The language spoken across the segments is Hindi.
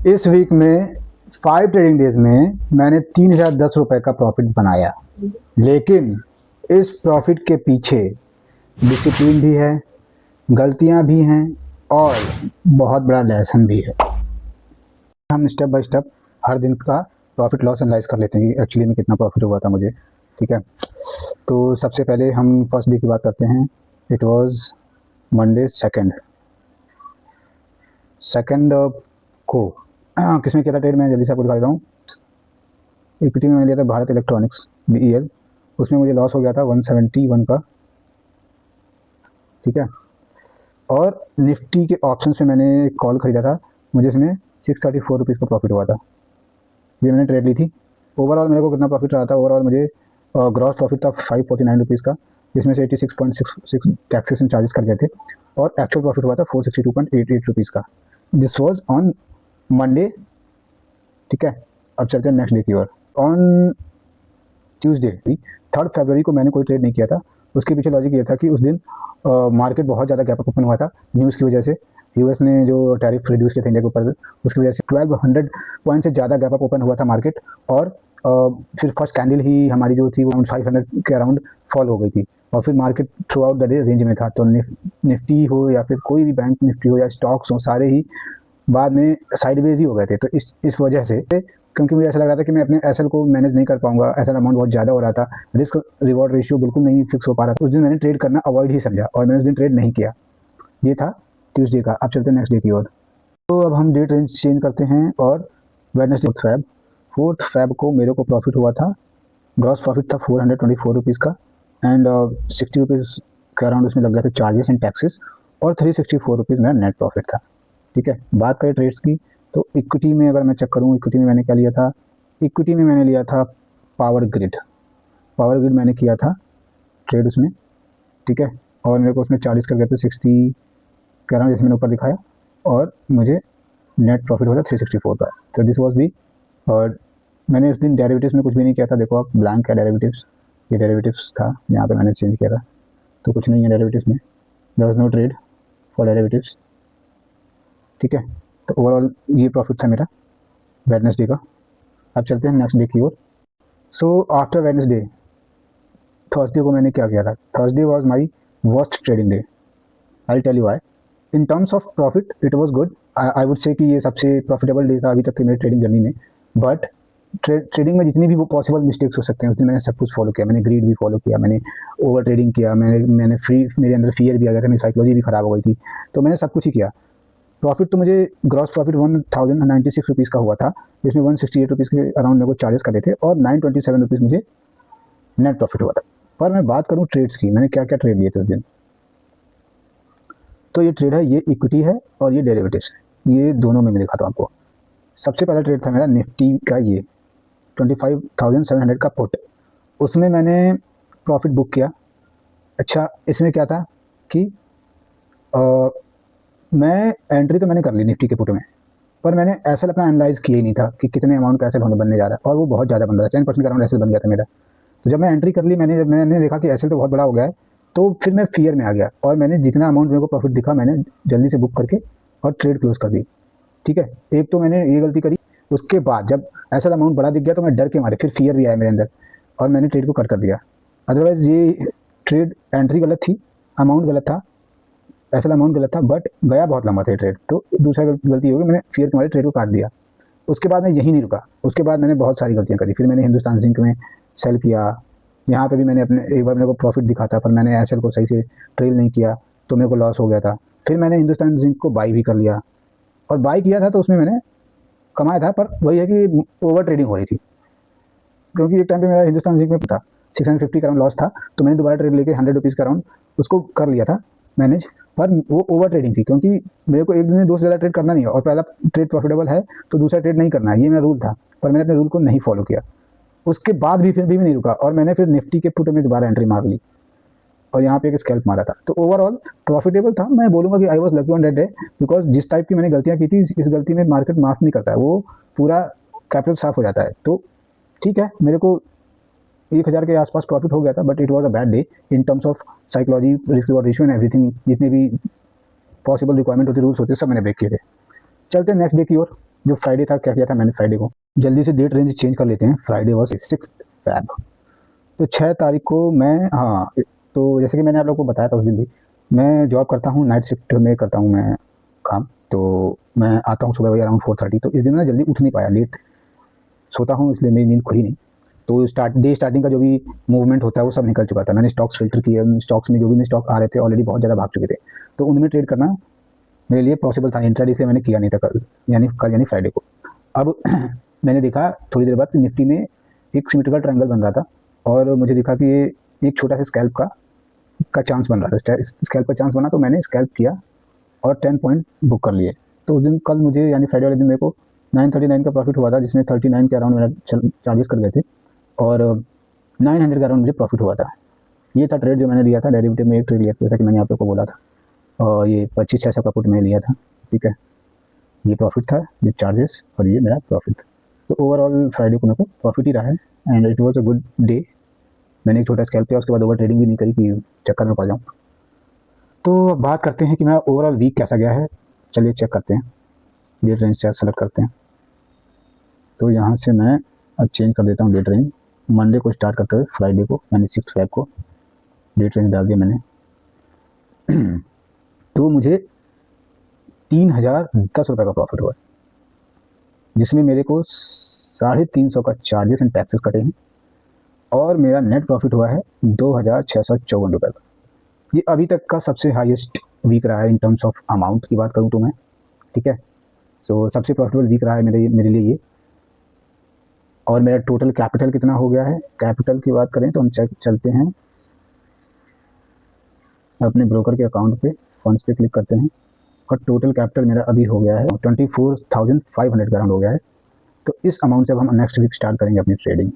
इस वीक में 5 ट्रेडिंग डेज में मैंने 3010 रुपये का प्रॉफिट बनाया, लेकिन इस प्रॉफिट के पीछे डिसिप्लिन भी है, गलतियां भी हैं और बहुत बड़ा लेसन भी है। हम स्टेप बाय स्टेप हर दिन का प्रॉफिट लॉस एनालाइज कर लेते हैं कि एक्चुअली में कितना प्रॉफिट हुआ था मुझे। ठीक है, तो सबसे पहले हम फर्स्ट डे की बात करते हैं। इट वाज मंडे सेकंड को किसमें किया था ट्रेड, मैं जल्दी से आपको दिखा देता हूँ। इक्विटी में मैंने लिया था भारत इलेक्ट्रॉनिक्स BEL, उसमें मुझे लॉस हो गया था 171 का। ठीक है, और निफ्टी के ऑप्शंस में मैंने कॉल खरीदा था, मुझे इसमें 634 रुपीज़ का प्रॉफिट हुआ था। ये मैंने ट्रेड ली थी। ओवरऑल मेरे को कितना प्रॉफिट रहा था, ओवरऑल मुझे ग्रॉस प्रॉफिट था 549 रुपीज़ का, जिसमें से 86.66 टैक्सेस एंड चार्जेस कर गए थे, और एक्चुअल प्रॉफिट हुआ था 462.88 रुपीज़ का। This was on Monday. ठीक है, अब चलते हैं नेक्स्ट डे की ओर। ऑन ट्यूसडे 3 फरवरी को मैंने कोई ट्रेड नहीं किया था। उसके पीछे लॉजिक ये था कि उस दिन मार्केट बहुत ज़्यादा गैप अप ओपन हुआ था न्यूज़ की वजह से। यूएस ने जो टैरिफ रिड्यूस किए थे इंडिया के ऊपर, उसकी वजह से 1200 पॉइंट से ज़्यादा गैप अप ओपन हुआ था मार्केट, और फिर फर्स्ट कैंडल ही हमारी जो थी वो 500 के अराउंड फॉल हो गई थी, और फिर market through out the day range में था। तो निफ्टी हो या फिर कोई भी बैंक निफ्टी हो या स्टॉक्स हो, सारे ही बाद में साइडवेज ही हो गए थे। तो इस वजह से, क्योंकि मुझे ऐसा लग रहा था कि मैं अपने एसएल को मैनेज नहीं कर पाऊंगा, एसएल अमाउंट बहुत ज़्यादा हो रहा था, रिस्क रिवॉर्ड रेशियो बिल्कुल नहीं फिक्स हो पा रहा था, उस दिन मैंने ट्रेड करना अवॉइड ही समझा और मैंने उस दिन ट्रेड नहीं किया। ये था ट्यूसडे का। अब चलते हैं नेक्स्ट डे की ओर। तो अब हम डेट रेंज चेंज करते हैं, और वेडनेसडे 4 फेब को मेरे को प्रॉफिट हुआ था, ग्रॉस प्रॉफिट था 424 रुपीज़ का, एंड 60 रुपीज़ के अराउंड उसमें लग गया था चार्जेस एंड टैक्सेस, और 364 रुपीज़ मेरा नेट प्रॉफिट था। ठीक है, बात करें ट्रेड्स की, तो इक्विटी में अगर मैं चेक करूँ, इक्विटी में मैंने क्या लिया था, इक्विटी में मैंने लिया था पावर ग्रिड मैंने किया था ट्रेड उसमें। ठीक है, और मेरे को उसमें चार्जेस कर गए थे 60 के अराउंड, जैसे मैंने ऊपर दिखाया, और मुझे नेट प्रॉफिट हुआ था 364 का। तो दिस वॉज दी। और मैंने उस दिन डेरिवेटिव्स में कुछ भी नहीं किया था। देखो आप, ब्लैंक है डेरिवेटिव्स, ये डेरिवेटिव्स था, यहाँ पे मैंने चेंज किया था, तो कुछ नहीं है डेरिवेटिव्स में, there was no trade for derivatives. ठीक है, तो ओवरऑल ये प्रॉफिट था मेरा वेडनेसडे का। अब चलते हैं नेक्स्ट डे की ओर। सो आफ्टर वेडनेसडे, थर्सडे को मैंने क्या किया था। Thursday was my worst trading day, I tell you I. In terms of profit it was good, I would say कि ये सबसे प्रॉफिटेबल डे था अभी तक की मेरी ट्रेडिंग जर्नी में। बट ट्रेडिंग में जितनी भी वो पॉसिबल मिस्टेक्स हो सकते हैं, उस दिन मैंने सब कुछ फॉलो किया। मैंने ग्रीड भी फॉलो किया, मैंने ओवर ट्रेडिंग किया, मैंने मेरे अंदर फियर भी आ गया था, मेरी साइकोलॉजी भी ख़राब हो गई थी, तो मैंने सब कुछ ही किया। प्रॉफिट तो मुझे ग्रॉस प्रॉफिट 1096 रुपीज़ का हुआ था, जिसमें 168 रुपीज़ के अराउंड मेरे को चार्जेस कर थे, और 927 रुपीज़ मुझे नेट प्रॉफिट हुआ था। पर मैं बात करूँ ट्रेड्स की, मैंने क्या क्या ट्रेड लिए थे उस दिन। तो ये ट्रेड है, ये इक्विटी है और ये डेरिवेटिव्स है, ये दोनों में मैं दिखाता हूँ आपको। सबसे पहला ट्रेड था मेरा निफ्टी का, ये 25,700 का पुट, उसमें मैंने प्रॉफिट बुक किया। अच्छा, इसमें क्या था कि मैं एंट्री तो मैंने कर ली निफ्टी के पुट में, पर मैंने एसएल अपना एनालाइज किया ही नहीं था कि कितने अमाउंट का एसएल होने बनने जा रहा है, और वो बहुत ज़्यादा बन रहा है, 10% का अराउंड एसएल बन गया था मेरा। तो जब मैं एंट्री कर ली, जब मैंने देखा कि एसएल तो बहुत बड़ा हो गया है, तो फिर मैं फियर में आ गया, और मैंने जितना अमाउंट मेरे को प्रॉफिट दिखा, मैंने जल्दी से बुक करके और ट्रेड क्लोज कर दी। ठीक है, एक तो मैंने ये गलती करी। उसके बाद जब एसएल अमाउंट बड़ा दिख गया, तो मैं डर के मारे, फिर फियर भी आया मेरे अंदर, और मैंने ट्रेड को कट कर दिया। अदरवाइज़ ये ट्रेड एंट्री गलत थी, अमाउंट गलत था, एसएल अमाउंट गलत था, बट गया बहुत लंबा था ट्रेड। तो दूसरा गलती होगी, मैंने फियर के मारे ट्रेड को काट दिया। उसके बाद मैं यही नहीं रुका, उसके बाद मैंने बहुत सारी गलतियाँ करी। फिर मैंने हिंदुस्तान जिंक में सेल किया, यहाँ पे भी मैंने अपने एक बार मेरे को प्रॉफिट दिखा था, पर मैंने एसएल को सही से ट्रेल नहीं किया, तो मेरे को लॉस हो गया था। फिर मैंने हिंदुस्तान जिंक को बाई भी कर लिया, और बाई किया था तो उसमें मैंने कमाया था, पर वही है कि ओवर ट्रेडिंग हो रही थी, क्योंकि एक टाइम पे मेरा हिंदुस्तान जिंक में था 650 का अराउंड लॉस था, तो मैंने दोबारा ट्रेड लेके 100 रुपीज़ का अराउंड उसको कर लिया था मैनेज, पर वो ओवर ट्रेडिंग थी, क्योंकि मेरे को एक दिन में 2 से ज़्यादा ट्रेड करना नहीं है, और पहला ट्रेड प्रॉफिटेबल है तो दूसरा ट्रेड नहीं करना है, ये मेरा रूल था, पर मैंने अपने रूल को नहीं फॉलो किया। उसके बाद भी फिर भी नहीं रुका, और मैंने फिर निफ्टी के पुट में दोबारा एंट्री मार ली, और यहाँ पे एक स्कैल्प मारा था। तो ओवरऑल प्रॉफिटेबल था। मैं बोलूँगा कि I was lucky on that day, because जिस टाइप की मैंने गलतियाँ की थी, इस गलती में मार्केट माफ़ नहीं करता है, वो पूरा कैपिटल साफ हो जाता है। तो ठीक है, मेरे को 1000 के आसपास प्रॉफिट हो गया था, but it was a bad day in terms of psychology, risk reward ratio and everything. जितने भी पॉसिबल रिक्वायरमेंट होती, रूल्स होते, सब मैंने ब्रेक किए थे। चलते हैं नेक्स्ट डे की ओर। जो फ्राइडे था, क्या किया था मैंने फ्राइडे को, जल्दी से डेट रेंज चेंज कर लेते हैं। फ्राइडे वॉज 6 फैब, तो 6 तारीख को मैं, हाँ, तो जैसे कि मैंने आप लोग को बताया था उस दिन भी, मैं जॉब करता हूँ, नाइट शिफ्ट में करता हूँ मैं काम। तो मैं आता हूँ सुबह वही अराउंड 4:30। तो इस दिन मैं जल्दी उठ नहीं पाया, लेट सोता हूँ, इसलिए मेरी नींद खुली नहीं। तो स्टार्टिंग का जो भी मूवमेंट होता है वो सब निकल चुका था। मैंने स्टॉक्स फिल्टर किए, स्टॉक्स में जो भी स्टॉक आ रहे थे ऑलरेडी बहुत ज़्यादा भाग चुके थे, तो उनमें ट्रेड करना मेरे लिए पॉसिबल था। इंट्राडे से मैंने किया नहीं था कल यानी फ्राइडे को। अब मैंने देखा थोड़ी देर बाद कि निफ्टी में एक सिमेट्रिकल ट्रायंगल बन रहा था, और मुझे दिखा कि ये एक छोटा सा स्कैल्प का चांस बन रहा था। स्कैल्प का चांस बना तो मैंने स्कैल्प किया और 10 पॉइंट बुक कर लिए। तो उस दिन कल मुझे यानी फ्राइडे वाले दिन मेरे को 939 का प्रॉफिट हुआ था, जिसमें 39 के अराउंड मेरा चार्जेस कर गए थे, और 900 के अराउंड मुझे प्रॉफिट हुआ था। ये था ट्रेड जो मैंने लिया था। डेरिवेटिव में एक ट्रेड लिया था, जैसा कि मैंने आप लोग को बोला था, और ये 2500 का पुट मैंने लिया था। ठीक है, ये प्रॉफिट था, ये चार्जेस, और ये मेरा प्रॉफिट। तो ओवरऑल फ्राइडे को मेरे को प्रॉफिट ही रहा है, and it was a good day. मैंने एक छोटा स्कैल्प किया, उसके बाद ओवर ट्रेडिंग भी नहीं करी कि चक्कर में पड़ जाऊँ। तो अब बात करते हैं कि मेरा ओवरऑल वीक कैसा गया है। चलिए चेक करते हैं, डेट रेंज सेलेक्ट करते हैं। तो यहाँ से मैं अब चेंज कर देता हूँ डेट रेंज, मंडे को स्टार्ट करते हुए फ्राइडे को, यानी 6 फैब को डेट रेंज डाल दिया मैंने। तो मुझे 3010 रुपये का प्रॉफिट हुआ, जिसमें मेरे को 350 का चार्जेस एंड टैक्सेस कटे हैं, और मेरा नेट प्रॉफिट हुआ है 2654 रुपये का। ये अभी तक का सबसे हाईएस्ट वीक रहा है इन टर्म्स ऑफ अमाउंट की बात करूँ तो मैं। ठीक है, सो सबसे प्रॉफिटेबल वीक रहा है मेरे लिए ये। और मेरा टोटल कैपिटल कितना हो गया है, कैपिटल की बात करें तो हम चलते हैं अपने ब्रोकर के अकाउंट पे, फंड्स पे क्लिक करते हैं, और टोटल कैपिटल मेरा अभी हो गया है 24,500 का अराउंड हो गया है। तो इस अमाउंट से अब हम नेक्स्ट वीक स्टार्ट करेंगे अपनी ट्रेडिंग।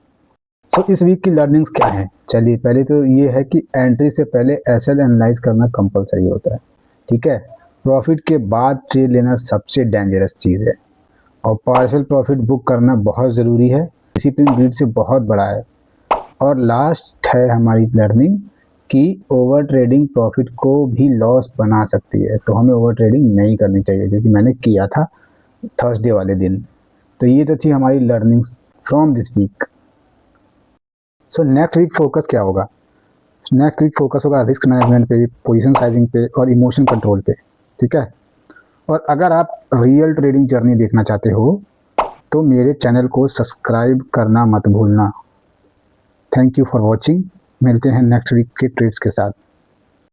तो इस वीक की लर्निंग्स क्या है, चलिए पहले तो ये है कि एंट्री से पहले एसएल एनालाइज करना कंपलसरी होता है। ठीक है, प्रॉफिट के बाद ट्रेड लेना सबसे डेंजरस चीज़ है, और पार्शियल प्रॉफिट बुक करना बहुत ज़रूरी है। डिसिप्लिन ग्रीड से बहुत बड़ा है। और लास्ट है हमारी लर्निंग कि ओवर ट्रेडिंग प्रॉफिट को भी लॉस बना सकती है, तो हमें ओवर ट्रेडिंग नहीं करनी चाहिए, जो कि मैंने किया था थर्सडे वाले दिन। तो ये तो थी हमारी learnings from this week. So next week focus क्या होगा, नेक्स्ट वीक फोकस होगा रिस्क मैनेजमेंट पे, पोजीशन साइजिंग पे, और इमोशन कंट्रोल पे। ठीक है, और अगर आप रियल ट्रेडिंग जर्नी देखना चाहते हो तो मेरे चैनल को सब्सक्राइब करना मत भूलना। थैंक यू फॉर वॉचिंग, मिलते हैं नेक्स्ट वीक के ट्रेड्स के साथ।